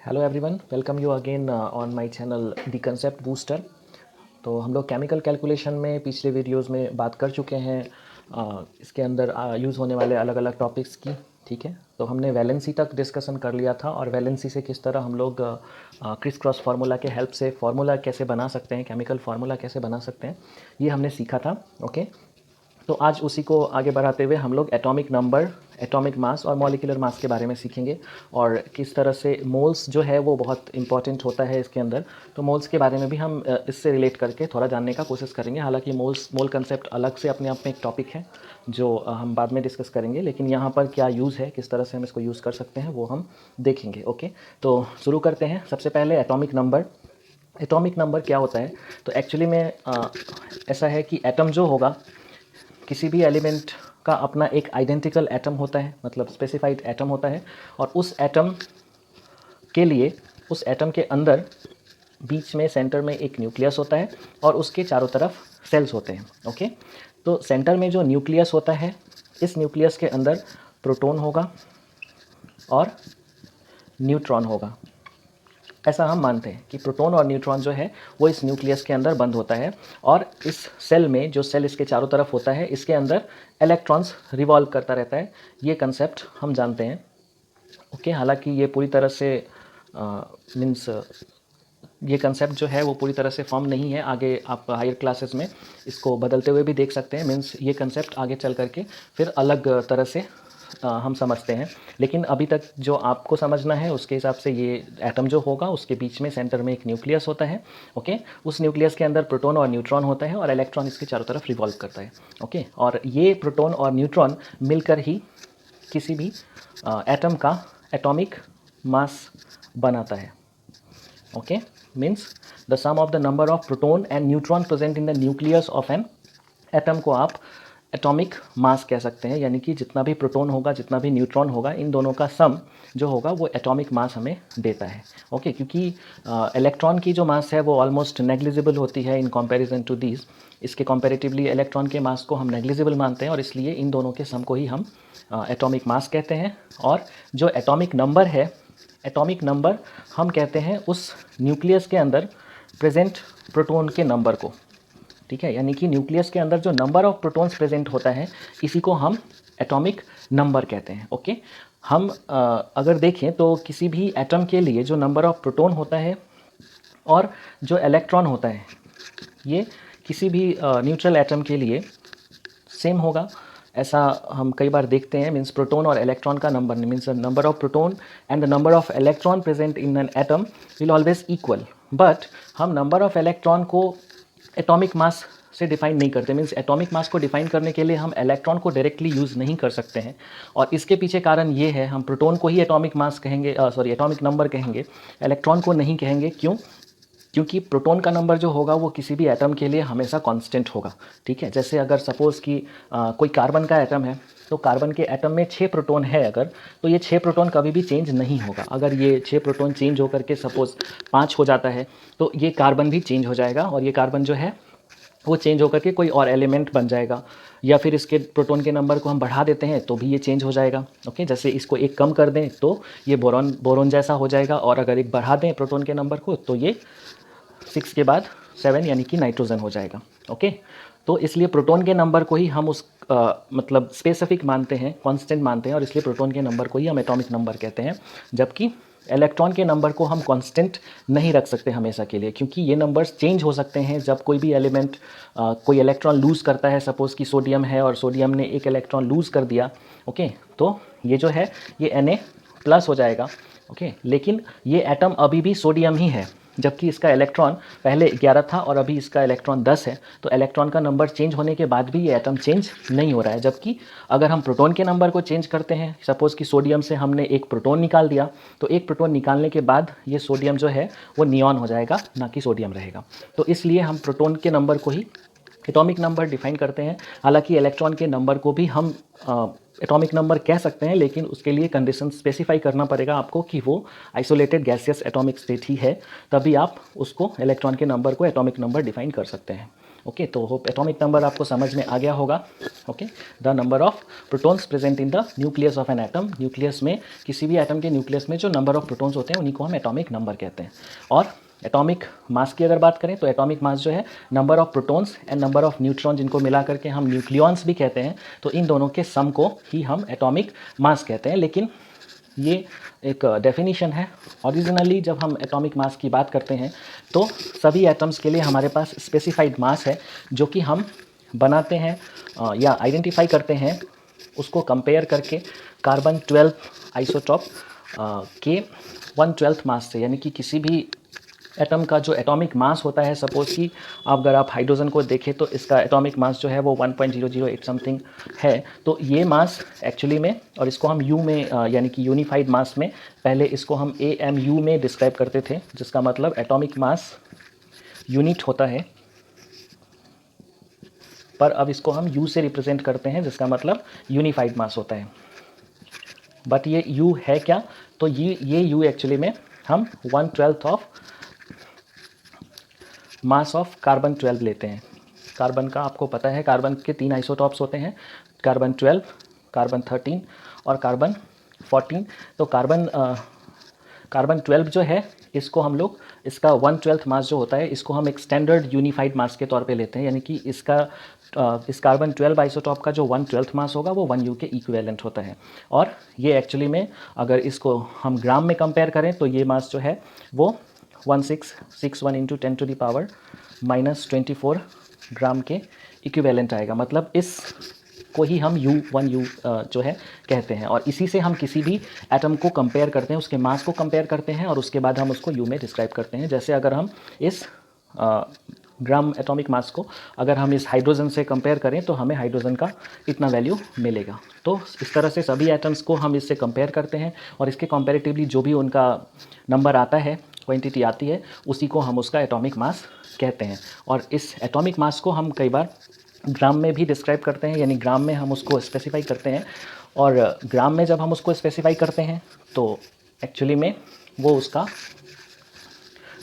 Hello everyone, welcome you again on my channel the concept booster. तो हम लोग chemical calculation में पिछले वीडियोस में बात कर चुके हैं इसके अंदर यूज़ होने वाले अलग अलग टॉपिक्स की। ठीक है, तो हमने वैलेंसी तक डिस्कशन कर लिया था और वैलेंसी से किस तरह हम लोग क्रिस क्रॉस फार्मूला के हेल्प से फार्मूला कैसे बना सकते हैं, केमिकल फार्मूला कैसे बना सकते हैं, ये हमने सीखा था। ओके, तो आज उसी को आगे बढ़ाते हुए हम लोग एटॉमिक नंबर, एटॉमिक मास और मॉलिक्यूलर मास के बारे में सीखेंगे और किस तरह से मोल्स जो है वो बहुत इंपॉर्टेंट होता है इसके अंदर। तो मोल्स के बारे में भी हम इससे रिलेट करके थोड़ा जानने का कोशिश करेंगे। हालांकि मोल कंसेप्ट अलग से अपने आप में एक टॉपिक है जो हम बाद में डिस्कस करेंगे, लेकिन यहाँ पर क्या यूज़ है, किस तरह से हम इसको यूज़ कर सकते हैं वो हम देखेंगे। ओके, तो शुरू करते हैं। सबसे पहले एटॉमिक नंबर। एटॉमिक नंबर क्या होता है? तो एक्चुअली में ऐसा है कि एटम जो होगा, किसी भी एलिमेंट का अपना एक आइडेंटिकल एटम होता है, मतलब स्पेसिफाइड एटम होता है। और उस एटम के लिए, उस एटम के अंदर बीच में सेंटर में एक न्यूक्लियस होता है और उसके चारों तरफ सेल्स होते हैं। ओके, तो सेंटर में जो न्यूक्लियस होता है, इस न्यूक्लियस के अंदर प्रोटॉन होगा और न्यूट्रॉन होगा। ऐसा हम मानते हैं कि प्रोटॉन और न्यूट्रॉन जो है वो इस न्यूक्लियस के अंदर बंद होता है और इस सेल में, जो सेल इसके चारों तरफ होता है, इसके अंदर इलेक्ट्रॉन्स रिवॉल्व करता रहता है। ये कंसेप्ट हम जानते हैं। ओके, हालांकि ये पूरी तरह से मीन्स ये कंसेप्ट जो है वो पूरी तरह से फॉर्म नहीं है। आगे आप हायर क्लासेस में इसको बदलते हुए भी देख सकते हैं। मीन्स ये कंसेप्ट आगे चल करके फिर अलग तरह से हम समझते हैं, लेकिन अभी तक जो आपको समझना है उसके हिसाब से ये एटम जो होगा उसके बीच में सेंटर में एक न्यूक्लियस होता है। ओके, उस न्यूक्लियस के अंदर प्रोटॉन और न्यूट्रॉन होता है और इलेक्ट्रॉन इसके चारों तरफ रिवॉल्व करता है। ओके, और ये प्रोटॉन और न्यूट्रॉन मिलकर ही किसी भी एटम का एटॉमिक मास बनाता है। Okay, means the sum of the number of proton and neutron present in the nucleus of an atom को आप एटॉमिक मास कह सकते हैं। यानी कि जितना भी प्रोटॉन होगा, जितना भी न्यूट्रॉन होगा, इन दोनों का सम जो होगा वो एटॉमिक मास हमें देता है। ओके, क्योंकि इलेक्ट्रॉन की जो मास है वो ऑलमोस्ट नेग्लिजिबल होती है इन कंपैरिजन टू दीज। इसके कंपैरेटिवली इलेक्ट्रॉन के मास को हम नेग्लिजिबल मानते हैं और इसलिए इन दोनों के सम को ही हम एटॉमिक मास कहते हैं। और जो एटॉमिक नंबर है, एटॉमिक नंबर हम कहते हैं उस न्यूक्लियस के अंदर प्रेजेंट प्रोटॉन के नंबर को। ठीक है, यानी कि न्यूक्लियस के अंदर जो नंबर ऑफ प्रोटॉन्स प्रेजेंट होता है, इसी को हम एटॉमिक नंबर कहते हैं। ओके, हम अगर देखें तो किसी भी एटम के लिए जो नंबर ऑफ प्रोटॉन होता है और जो इलेक्ट्रॉन होता है, ये किसी भी न्यूट्रल एटम के लिए सेम होगा। ऐसा हम कई बार देखते हैं। मीन्स प्रोटॉन और इलेक्ट्रॉन का number, means number of proton and the number of electron present in an atom will always equal. But हम नंबर ऑफ इलेक्ट्रॉन को एटॉमिक मास से डिफाइन नहीं करते। मीन्स एटॉमिक मास को डिफाइन करने के लिए हम इलेक्ट्रॉन को डायरेक्टली यूज़ नहीं कर सकते हैं। और इसके पीछे कारण ये है, हम प्रोटॉन को ही एटॉमिक मास कहेंगे, एटॉमिक नंबर कहेंगे, इलेक्ट्रॉन को नहीं कहेंगे। क्यों? क्योंकि प्रोटॉन का नंबर जो होगा वो किसी भी एटम के लिए हमेशा कांस्टेंट होगा। ठीक है, जैसे अगर सपोज़ कि कोई कार्बन का एटम है, तो कार्बन के एटम में 6 प्रोटॉन है अगर, तो ये 6 प्रोटॉन कभी भी चेंज नहीं होगा। अगर ये 6 प्रोटॉन चेंज होकर के सपोज़ 5 हो जाता है, तो ये कार्बन भी चेंज हो जाएगा और ये कार्बन जो है वो चेंज होकर के कोई और एलिमेंट बन जाएगा। या फिर इसके प्रोटॉन के नंबर को हम बढ़ा देते हैं तो भी ये चेंज हो जाएगा। ओके, जैसे इसको एक कम कर दें तो ये बोरॉन जैसा हो जाएगा, और अगर एक बढ़ा दें प्रोटॉन के नंबर को तो ये 6 के बाद 7 यानी कि नाइट्रोजन हो जाएगा। ओके, तो इसलिए प्रोटॉन के नंबर को ही हम उस मतलब स्पेसिफिक मानते हैं, कांस्टेंट मानते हैं, और इसलिए प्रोटॉन के नंबर को ही हम एटॉमिक नंबर कहते हैं। जबकि इलेक्ट्रॉन के नंबर को हम कांस्टेंट नहीं रख सकते हमेशा के लिए, क्योंकि ये नंबर्स चेंज हो सकते हैं। जब कोई भी एलिमेंट कोई इलेक्ट्रॉन लूज़ करता है, सपोज़ कि सोडियम है और सोडियम ने एक इलेक्ट्रॉन लूज़ कर दिया, ओके, तो ये जो है ये Na+ हो जाएगा। ओके, लेकिन ये एटम अभी भी सोडियम ही है, जबकि इसका इलेक्ट्रॉन पहले 11 था और अभी इसका इलेक्ट्रॉन 10 है। तो इलेक्ट्रॉन का नंबर चेंज होने के बाद भी ये एटम चेंज नहीं हो रहा है। जबकि अगर हम प्रोटॉन के नंबर को चेंज करते हैं, सपोज़ कि सोडियम से हमने एक प्रोटॉन निकाल दिया, तो एक प्रोटॉन निकालने के बाद ये सोडियम जो है वो नियॉन हो जाएगा, ना कि सोडियम रहेगा। तो इसलिए हम प्रोटॉन के नंबर को ही एटॉमिक नंबर डिफाइन करते हैं। हालांकि इलेक्ट्रॉन के नंबर को भी हम एटॉमिक नंबर कह सकते हैं, लेकिन उसके लिए कंडीशन स्पेसिफाई करना पड़ेगा आपको कि वो आइसोलेटेड गैसियस एटॉमिक स्टेट ही है, तभी आप उसको इलेक्ट्रॉन के नंबर को एटॉमिक नंबर डिफाइन कर सकते हैं। ओके, तो होप एटॉमिक नंबर आपको समझ में आ गया होगा। Okay, the number of protons present in the nucleus of an atom, nucleus में किसी भी एटम के न्यूक्लियस में जो नंबर ऑफ प्रोटॉन्स होते हैं उन्हीं को हम एटॉमिक नंबर कहते हैं। और एटॉमिक मास की अगर बात करें तो एटॉमिक मास जो है number of protons and number of neutron, जिनको मिला करके हम न्यूक्लियॉन्स भी कहते हैं, तो इन दोनों के सम को ही हम एटॉमिक मास कहते हैं। लेकिन ये एक डेफिनेशन है। ओरिजिनली जब हम एटॉमिक मास की बात करते हैं तो सभी एटम्स के लिए हमारे पास स्पेसिफाइड मास है जो कि हम बनाते हैं या आइडेंटिफाई करते हैं, उसको कंपेयर करके कार्बन 12 आइसोटॉप के 1/12 मास से, यानी कि किसी भी एटम का जो एटॉमिक मास होता है, सपोज कि अगर आप हाइड्रोजन को देखें तो इसका एटॉमिक मास जो है वो 1.008 समथिंग है। तो ये मास एक्चुअली में, और इसको हम यू में यानी कि यूनिफाइड मास में, पहले इसको हम AMU में डिस्क्राइब करते थे, जिसका मतलब एटॉमिक मास यूनिट होता है, पर अब इसको हम U से रिप्रेजेंट करते हैं, जिसका मतलब यूनिफाइड मास होता है। बट ये U है क्या? तो ये U एक्चुअली में हम 1/12 ऑफ मास ऑफ कार्बन 12 लेते हैं। कार्बन का आपको पता है, कार्बन के 3 आइसोटॉप्स होते हैं, कार्बन 12, कार्बन 13 और कार्बन 14। तो कार्बन 12 जो है, इसको हम लोग, इसका 1/12 मास जो होता है, इसको हम एक स्टैंडर्ड यूनिफाइड मास के तौर पे लेते हैं, यानी कि इसका इस कार्बन 12 आइसोटॉप का जो 1/12 मास होगा वो 1U के इक्विवेलेंट होता है। और ये एक्चुअली में अगर इसको हम ग्राम में कंपेयर करें तो ये मास जो है वो 1661 इंटू 10 टू द पावर -24 ग्राम के इक्विवेलेंट आएगा। मतलब इस को ही हम U1U जो है कहते हैं, और इसी से हम किसी भी एटम को कंपेयर करते हैं, उसके मास को कंपेयर करते हैं, और उसके बाद हम उसको U में डिस्क्राइब करते हैं। जैसे अगर हम इस ग्राम एटॉमिक मास को अगर हम इस हाइड्रोजन से कंपेयर करें तो हमें हाइड्रोजन का इतना वैल्यू मिलेगा। तो इस तरह से सभी एटम्स को हम इससे कंपेयर करते हैं, और इसके कंपैरेटिवली जो भी उनका नंबर आता है, क्वांटिटी आती है, उसी को हम उसका एटॉमिक मास कहते हैं। और इस एटॉमिक मास को हम कई बार ग्राम में भी डिस्क्राइब करते हैं, यानी ग्राम में हम उसको स्पेसिफाई करते हैं। और ग्राम में जब हम उसको स्पेसिफाई करते हैं तो एक्चुअली में वो उसका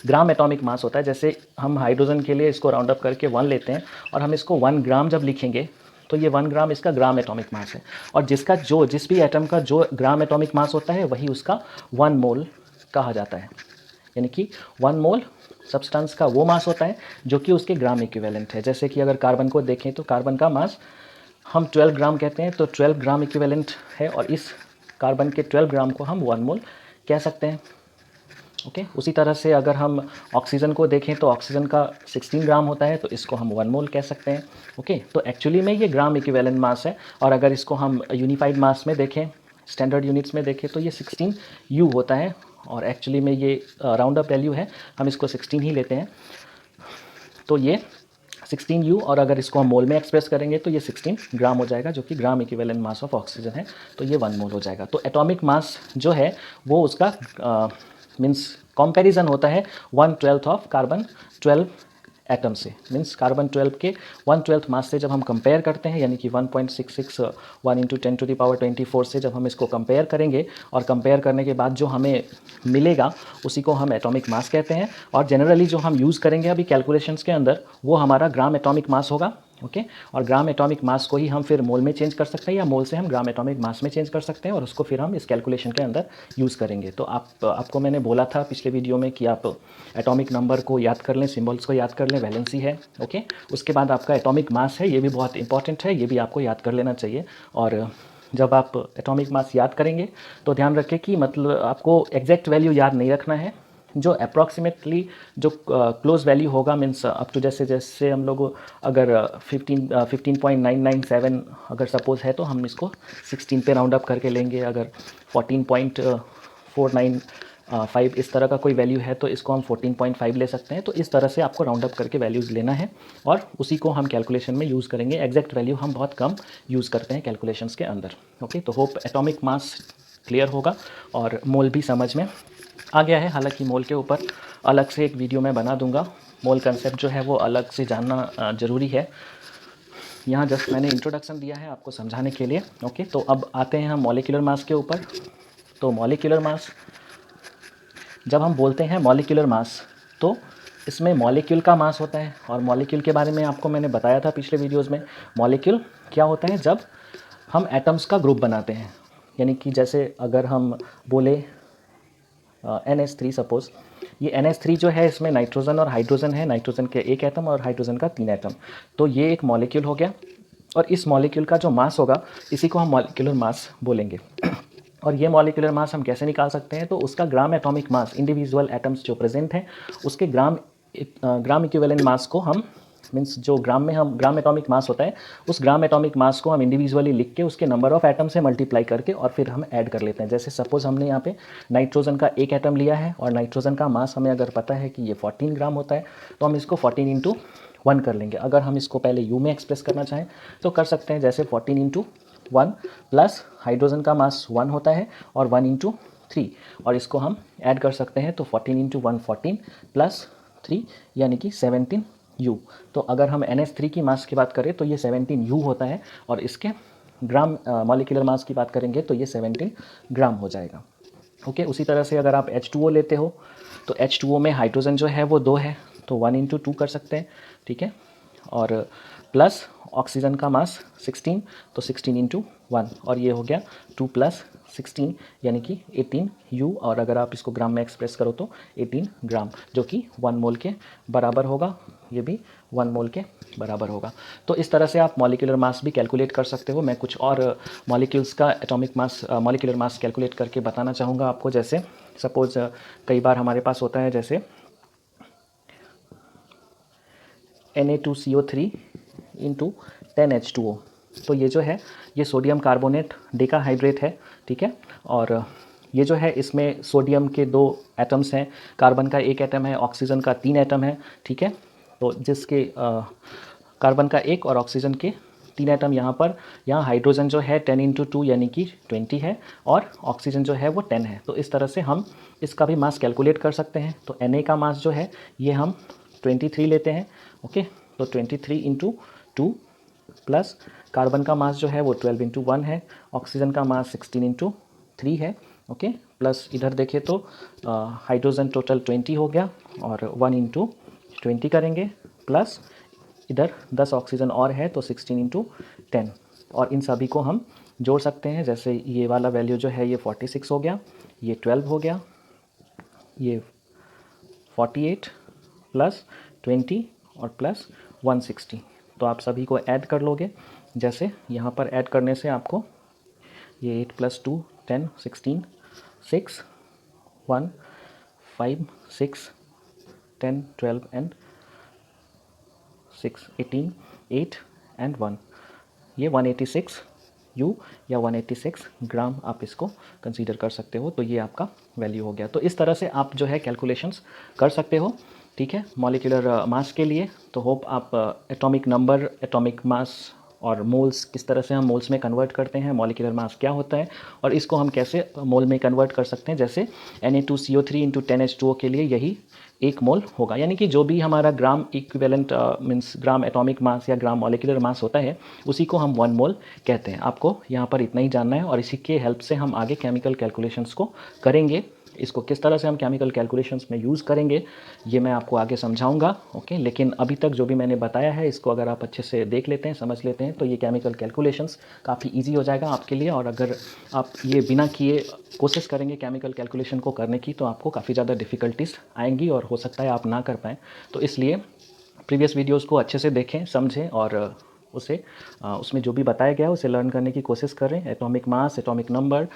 ग्राम एटॉमिक मास होता है। जैसे हम हाइड्रोजन के लिए इसको राउंड अप करके 1 लेते हैं, और हम इसको 1 ग्राम जब लिखेंगे तो ये 1 ग्राम इसका ग्राम एटॉमिक मास है। और जिस भी एटम का जो ग्राम एटॉमिक मास होता है वही उसका 1 मोल कहा जाता है। यानी कि 1 मोल सब्सटेंस का वो मास होता है जो कि उसके ग्राम इक्विवेलेंट है। जैसे कि अगर कार्बन को देखें तो कार्बन का मास हम 12 ग्राम कहते हैं, तो 12 ग्राम इक्विवेलेंट है, और इस कार्बन के 12 ग्राम को हम 1 मोल कह सकते हैं। ओके, उसी तरह से अगर हम ऑक्सीजन को देखें तो ऑक्सीजन का 16 ग्राम होता है, तो इसको हम 1 मोल कह सकते हैं। ओके, तो एक्चुअली में ये ग्राम इक्विवेलेंट मास है। और अगर इसको हम यूनिफाइड मास में देखें, स्टैंडर्ड यूनिट्स में देखें, तो ये 16U होता है, और एक्चुअली में ये राउंड अप वैल्यू है, हम इसको 16 ही लेते हैं। तो ये 16U, और अगर इसको हम मोल में एक्सप्रेस करेंगे तो ये 16 ग्राम हो जाएगा, जो कि gram equivalent mass of oxygen है, तो ये 1 मोल हो जाएगा। तो एटॉमिक मास जो है वो उसका मीन्स कंपैरिजन होता है 1/12 ऑफ कार्बन 12 एटम से। मीन्स कार्बन 12 के 1/12 मास से जब हम कंपेयर करते हैं, यानी कि 1.661 इंटू 10 टू द पावर 24 से जब हम इसको कंपेयर करेंगे, और कंपेयर करने के बाद जो हमें मिलेगा उसी को हम एटॉमिक मास कहते हैं। और जनरली जो हम यूज़ करेंगे अभी कैलकुलेशंस के अंदर, वो हमारा ग्राम एटॉमिक मास होगा। ओके, और ग्राम एटॉमिक मास को ही हम फिर मोल में चेंज कर सकते हैं, या मोल से हम ग्राम एटॉमिक मास में चेंज कर सकते हैं, और उसको फिर हम इस कैलकुलेशन के अंदर यूज़ करेंगे। तो आपको मैंने बोला था पिछले वीडियो में कि आप एटॉमिक नंबर को याद कर लें, सिम्बल्स को याद कर लें, वैलेंसी है। ओके, उसके बाद आपका एटॉमिक मास है, ये भी बहुत इंपॉर्टेंट है, ये भी आपको याद कर लेना चाहिए। और जब आप एटॉमिक मास याद करेंगे तो ध्यान रखें कि मतलब आपको एग्जैक्ट वैल्यू याद नहीं रखना है, जो अप्रॉक्सीमेटली जो क्लोज वैल्यू होगा, मीन्स अप टू जैसे हम लोग अगर 15.997 अगर सपोज़ है तो हम इसको 16 पे राउंड अप करके लेंगे। अगर 14.495 इस तरह का कोई वैल्यू है तो इसको हम 14.5 ले सकते हैं। तो इस तरह से आपको राउंड अप करके वैल्यूज़ लेना है, और उसी को हम कैलकुलेशन में यूज़ करेंगे। एग्जैक्ट वैल्यू हम बहुत कम यूज़ करते हैं कैलकुलेशंस के अंदर। ओके, तो होप एटॉमिक मास क्लियर होगा और मोल भी समझ में आ गया है। हालांकि मोल के ऊपर अलग से एक वीडियो मैं बना दूंगा, मोल कंसेप्ट जो है वो अलग से जानना ज़रूरी है। यहाँ जस्ट मैंने इंट्रोडक्शन दिया है आपको समझाने के लिए। ओके, तो अब आते हैं हम मॉलिक्यूलर मास के ऊपर। तो मॉलिक्यूलर मास, जब हम बोलते हैं मॉलिक्यूलर मास, तो इसमें मॉलिक्यूल का मास होता है, और मॉलिक्यूल के बारे में आपको मैंने बताया था पिछले वीडियोज़ में। मॉलिक्यूल क्या होता है? जब हम एटम्स का ग्रुप बनाते हैं, यानी कि जैसे अगर हम बोले NH3 सपोज़, ये NH3 जो है इसमें नाइट्रोजन और हाइड्रोजन है, नाइट्रोजन के 1 एटम और हाइड्रोजन का 3 एटम। तो ये एक मॉलिक्यूल हो गया, और इस मॉलिक्यूल का जो मास होगा इसी को हम मॉलिक्यूलर मास बोलेंगे। और ये मॉलिक्यूलर मास हम कैसे निकाल सकते हैं? तो उसका gram atomic mass, individual atoms जो प्रेजेंट हैं उसके ग्राम इक्विवेलेंट मास को हम, मीन्स जो ग्राम में हम ग्राम एटॉमिक मास होता है उस ग्राम एटॉमिक मास को हम इंडिविजुअली लिख के उसके नंबर ऑफ एटम से मल्टीप्लाई करके और फिर हम ऐड कर लेते हैं। जैसे सपोज हमने यहाँ पे नाइट्रोजन का 1 एटम लिया है और नाइट्रोजन का मास हमें अगर पता है कि ये 14 ग्राम होता है, तो हम इसको 14 इंटू 1 कर लेंगे। अगर हम इसको पहले यू में एक्सप्रेस करना चाहें तो कर सकते हैं, जैसे 14 इंटू 1 प्लस हाइड्रोजन का मास 1 होता है और 1 इंटू 3, और इसको हम ऐड कर सकते हैं। तो 14 इंटू 1 14 प्लस 3 यानी कि 17 U। तो अगर हम NH3 की मास की बात करें तो ये 17 U होता है, और इसके ग्राम मॉलिक्यूलर मास की बात करेंगे तो ये 17 ग्राम हो जाएगा। ओके, उसी तरह से अगर आप H2O लेते हो तो H2O में हाइड्रोजन जो है वो 2 है, तो 1 इंटू 2 कर सकते हैं, ठीक है। और प्लस ऑक्सीजन का मास 16, तो 16 इंटू 1, और ये हो गया 2 प्लस 16 यानी कि 18 U। और अगर आप इसको ग्राम में एक्सप्रेस करो तो 18 ग्राम, जो कि 1 मोल के बराबर होगा। ये भी 1 मोल के बराबर होगा। तो इस तरह से आप मॉलिक्यूलर मास भी कैलकुलेट कर सकते हो। मैं कुछ और मॉलिक्यूल्स का atomic mass, molecular mass calculate करके बताना चाहूँगा आपको। जैसे सपोज कई बार हमारे पास होता है जैसे Na2CO3 इंटू 10H2O। तो ये जो है ये सोडियम कार्बोनेट डेकाहाइड्रेट है, ठीक है। और ये जो है इसमें सोडियम के 2 एटम्स हैं, कार्बन का 1 एटम है, ऑक्सीजन का 3 एटम है, ठीक है। तो जिसके कार्बन का 1 और ऑक्सीजन के 3 एटम यहाँ हाइड्रोजन जो है 10 इंटू 2 यानी कि 20 है, और ऑक्सीजन जो है वो 10 है। तो इस तरह से हम इसका भी मास कैलकुलेट कर सकते हैं। तो Na का मास जो है ये हम 23 लेते हैं, ओके। तो 23 इंटू 2 प्लस कार्बन का मास जो है वो 12 इंटू 1 है, ऑक्सीजन का मास 16 इंटू 3 है, ओके। प्लस इधर देखें तो हाइड्रोजन टोटल 20 हो गया, और 1 इंटू 20 करेंगे, प्लस इधर 10 ऑक्सीजन और है तो 16 इंटू 10, और इन सभी को हम जोड़ सकते हैं। जैसे ये वाला वैल्यू जो है ये 46 हो गया, ये 12 हो गया, ये 48 प्लस 20 और प्लस 160। तो आप सभी को ऐड कर लोगे। जैसे यहाँ पर ऐड करने से आपको ये 8 प्लस 2 10 16 6 1 5 6 10 12 एंड 6 18 8 एंड 1, ये 186 U या 186 ग्राम आप इसको कंसीडर कर सकते हो। तो ये आपका वैल्यू हो गया। तो इस तरह से आप जो है कैलकुलेशंस कर सकते हो, ठीक है, मॉलिक्यूलर मास के लिए। तो होप आप एटॉमिक नंबर, एटॉमिक मास और मोल्स, किस तरह से हम मोल्स में कन्वर्ट करते हैं, मॉलिक्यूलर मास क्या होता है और इसको हम कैसे मोल में कन्वर्ट कर सकते हैं। जैसे Na2CO3 इंटू 10H2O के लिए यही 1 मोल होगा, यानी कि जो भी हमारा gram equivalent means gram atomic mass या ग्राम मॉलिक्यूलर मास होता है उसी को हम 1 मोल कहते हैं। आपको यहाँ पर इतना ही जानना है, और इसी के हेल्प से हम आगे केमिकल कैलकुलेशंस को करेंगे। इसको किस तरह से हम केमिकल कैलकुलेशंस में यूज़ करेंगे ये मैं आपको आगे समझाऊंगा, ओके। लेकिन अभी तक जो भी मैंने बताया है इसको अगर आप अच्छे से देख लेते हैं, समझ लेते हैं, तो ये केमिकल कैलकुलेशंस काफ़ी इजी हो जाएगा आपके लिए। और अगर आप ये बिना किए कोशिश करेंगे केमिकल कैलकुलेशन को करने की तो आपको काफ़ी ज़्यादा डिफ़िकल्टीज आएंगी और हो सकता है आप ना कर पाएँ। तो इसलिए प्रीवियस वीडियोज़ को अच्छे से देखें, समझें, और उसमें जो भी बताया गया है उसे लर्न करने की कोशिश करें। एटॉमिक मास, एटॉमिक नंबर,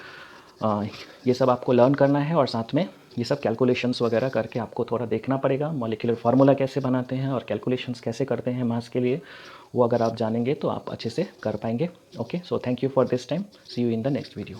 ये सब आपको लर्न करना है, और साथ में ये सब कैलकुलेशंस वगैरह करके आपको थोड़ा देखना पड़ेगा। मॉलिक्यूलर फार्मूला कैसे बनाते हैं और कैलकुलेशंस कैसे करते हैं मास के लिए, वो अगर आप जानेंगे तो आप अच्छे से कर पाएंगे, okay. So thank you for this time, see you in the next video.